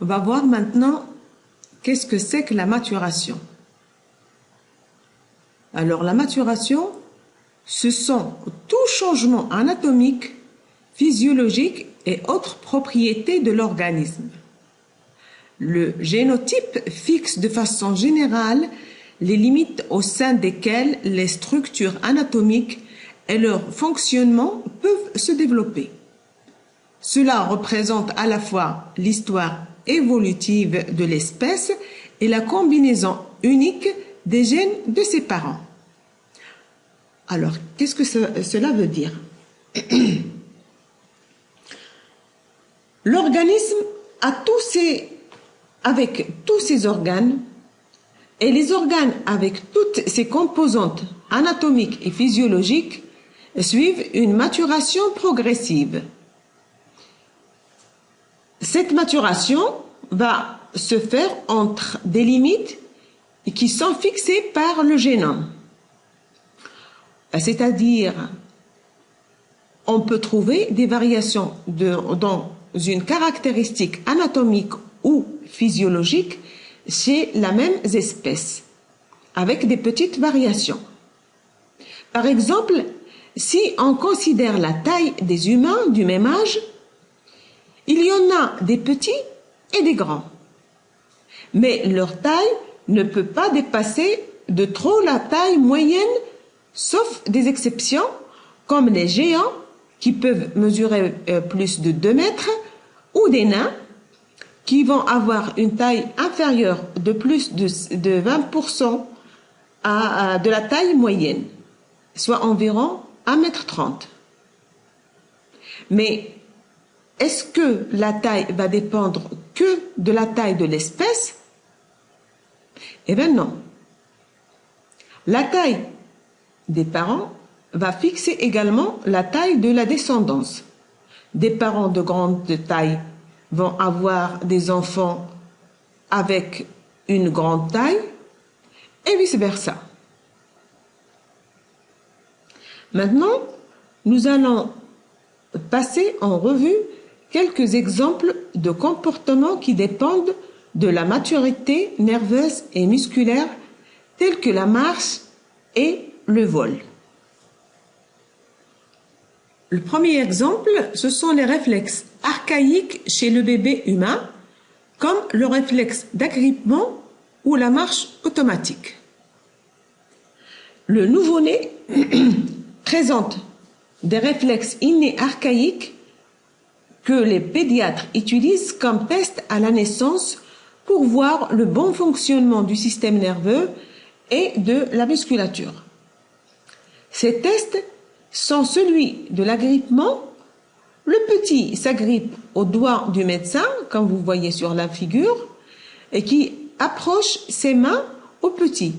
On va voir maintenant qu'est-ce que c'est que la maturation. Alors la maturation, ce sont tout changement anatomique, physiologique et autres propriétés de l'organisme. Le génotype fixe de façon générale les limites au sein desquelles les structures anatomiques et leur fonctionnement peuvent se développer. Cela représente à la fois l'histoire évolutive de l'espèce et la combinaison unique des gènes de ses parents. Alors, qu'est-ce que cela veut dire? L'organisme avec tous ses organes et les organes avec toutes ses composantes anatomiques et physiologiques suivent une maturation progressive. Cette maturation va se faire entre des limites qui sont fixées par le génome. C'est-à-dire, on peut trouver des variations dans une caractéristique anatomique ou physiologique chez la même espèce, avec des petites variations. Par exemple, si on considère la taille des humains du même âge, il y en a des petits et des grands. Mais leur taille ne peut pas dépasser de trop la taille moyenne, sauf des exceptions, comme les géants qui peuvent mesurer plus de 2 mètres, ou des nains qui vont avoir une taille inférieure de plus de 20% de la taille moyenne, soit environ 1,30 m. Mais est-ce que la taille va dépendre que de la taille de l'espèce? Eh bien non. La taille des parents va fixer également la taille de la descendance. Des parents de grande taille vont avoir des enfants avec une grande taille et vice-versa. Maintenant, nous allons passer en revue quelques exemples de comportements qui dépendent de la maturité nerveuse et musculaire, tels que la marche et le vol. Le premier exemple, ce sont les réflexes archaïques chez le bébé humain, comme le réflexe d'agrippement ou la marche automatique. Le nouveau-né présente des réflexes innés archaïques que les pédiatres utilisent comme test à la naissance pour voir le bon fonctionnement du système nerveux et de la musculature. Ces tests sont celui de l'agrippement. Le petit s'agrippe au doigt du médecin, comme vous voyez sur la figure, et qui approche ses mains au petit.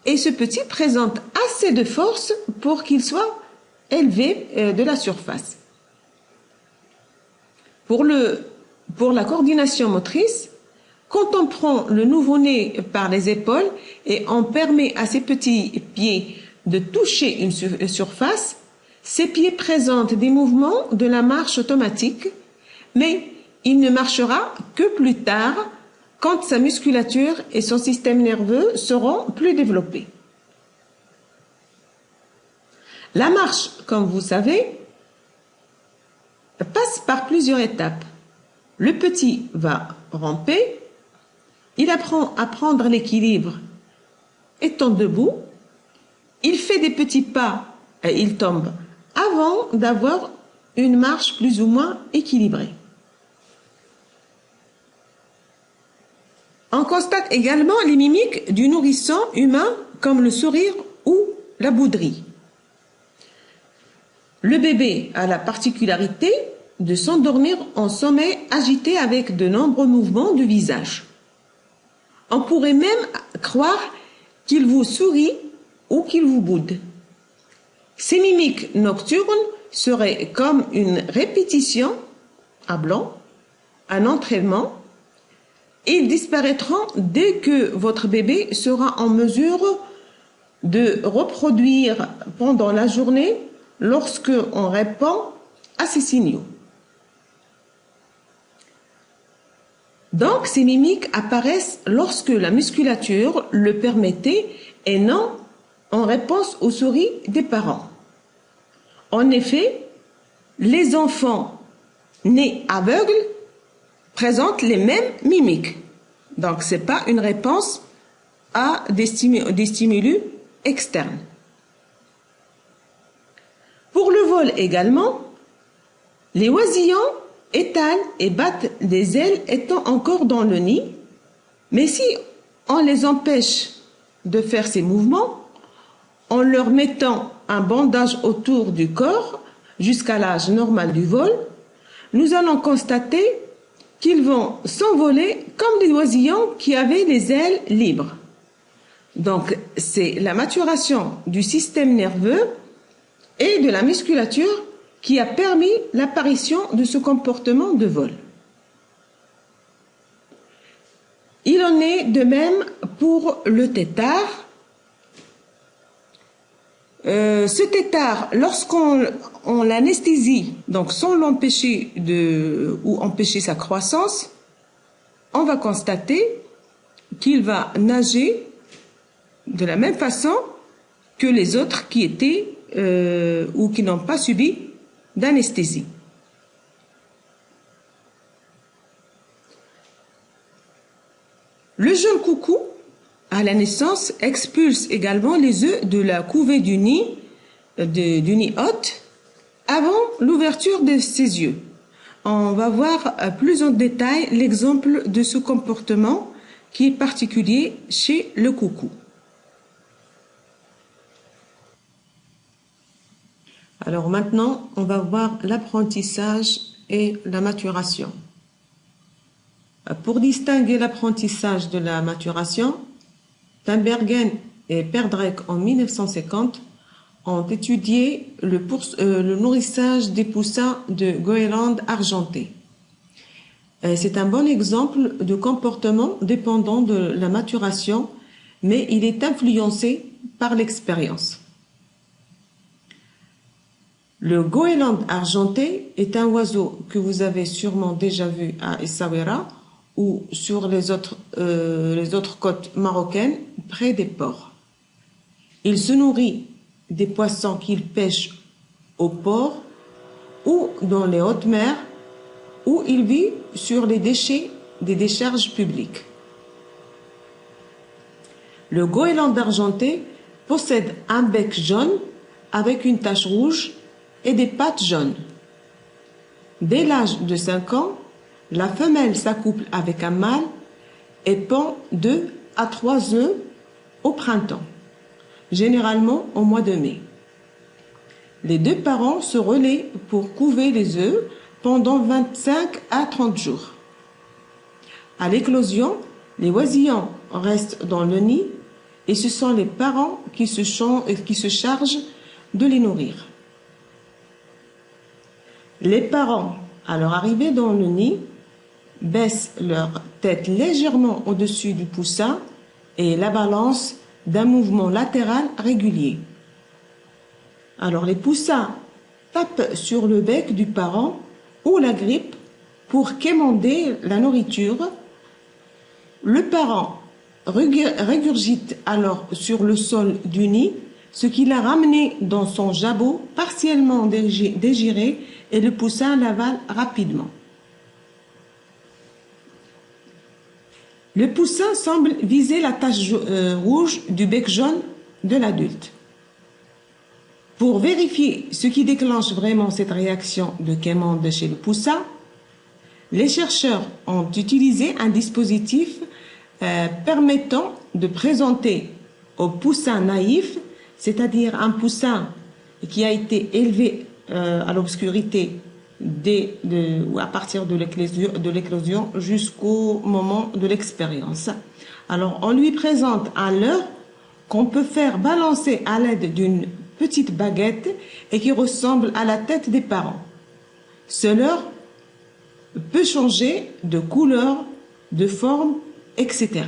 Et ce petit présente assez de force pour qu'il soit élevé de la surface. Pour la coordination motrice, quand on prend le nouveau-né par les épaules et on permet à ses petits pieds de toucher une surface, ses pieds présentent des mouvements de la marche automatique, mais il ne marchera que plus tard quand sa musculature et son système nerveux seront plus développés. La marche, comme vous savez, passe par plusieurs étapes. Le petit va ramper, il apprend à prendre l'équilibre étant debout, il fait des petits pas et il tombe avant d'avoir une marche plus ou moins équilibrée. On constate également les mimiques du nourrisson humain comme le sourire ou la bouderie. Le bébé a la particularité de s'endormir en sommeil agité avec de nombreux mouvements du visage. On pourrait même croire qu'il vous sourit ou qu'il vous boude. Ces mimiques nocturnes seraient comme une répétition à blanc, un entraînement. Ils disparaîtront dès que votre bébé sera en mesure de reproduire pendant la journée lorsque on répond à ces signaux. Donc, ces mimiques apparaissent lorsque la musculature le permettait et non en réponse aux souris des parents. En effet, les enfants nés aveugles présentent les mêmes mimiques. Donc, ce n'est pas une réponse à des stimulus externes. Pour le vol également, les oisillons étalent et battent des ailes étant encore dans le nid, mais si on les empêche de faire ces mouvements, en leur mettant un bandage autour du corps jusqu'à l'âge normal du vol, nous allons constater qu'ils vont s'envoler comme des oisillons qui avaient les ailes libres. Donc, c'est la maturation du système nerveux et de la musculature qui a permis l'apparition de ce comportement de vol. Il en est de même pour le tétard. Ce tétard, lorsqu'on l'anesthésie, donc sans l'empêcher ou empêcher sa croissance, on va constater qu'il va nager de la même façon que les autres qui étaient ou qui n'ont pas subi d'anesthésie. Le jeune coucou, à la naissance, expulse également les œufs de la couvée du nid hôte avant l'ouverture de ses yeux. On va voir plus en détail l'exemple de ce comportement qui est particulier chez le coucou. Alors maintenant, on va voir l'apprentissage et la maturation. Pour distinguer l'apprentissage de la maturation, Tinbergen et Perdreck en 1950 ont étudié le nourrissage des poussins de Goéland argenté. C'est un bon exemple de comportement dépendant de la maturation, mais il est influencé par l'expérience. Le goéland argenté est un oiseau que vous avez sûrement déjà vu à Essaouira ou sur les autres côtes marocaines près des ports. Il se nourrit des poissons qu'il pêche au port ou dans les hautes mers, où il vit sur les déchets des décharges publiques. Le goéland argenté possède un bec jaune avec une tache rouge et des pattes jaunes. Dès l'âge de 5 ans, la femelle s'accouple avec un mâle et pond 2 à 3 œufs au printemps, généralement au mois de mai. Les deux parents se relaient pour couver les œufs pendant 25 à 30 jours. À l'éclosion, les oisillons restent dans le nid et ce sont les parents qui se chargent de les nourrir. Les parents, à leur arrivée dans le nid, baissent leur tête légèrement au-dessus du poussin et la balancent d'un mouvement latéral régulier. Alors les poussins tapent sur le bec du parent ou la grippe pour quémander la nourriture. Le parent régurgite alors sur le sol du nid ce qu'il a ramené dans son jabot partiellement dégiré et le poussin l'avale rapidement. Le poussin semble viser la tache rouge du bec jaune de l'adulte. Pour vérifier ce qui déclenche vraiment cette réaction de quémande chez le poussin, les chercheurs ont utilisé un dispositif permettant de présenter au poussin naïf, c'est-à-dire un poussin qui a été élevé à l'obscurité ou à partir de l'éclosion jusqu'au moment de l'expérience. Alors, on lui présente un leurre qu'on peut faire balancer à l'aide d'une petite baguette et qui ressemble à la tête des parents. Ce leurre peut changer de couleur, de forme, etc.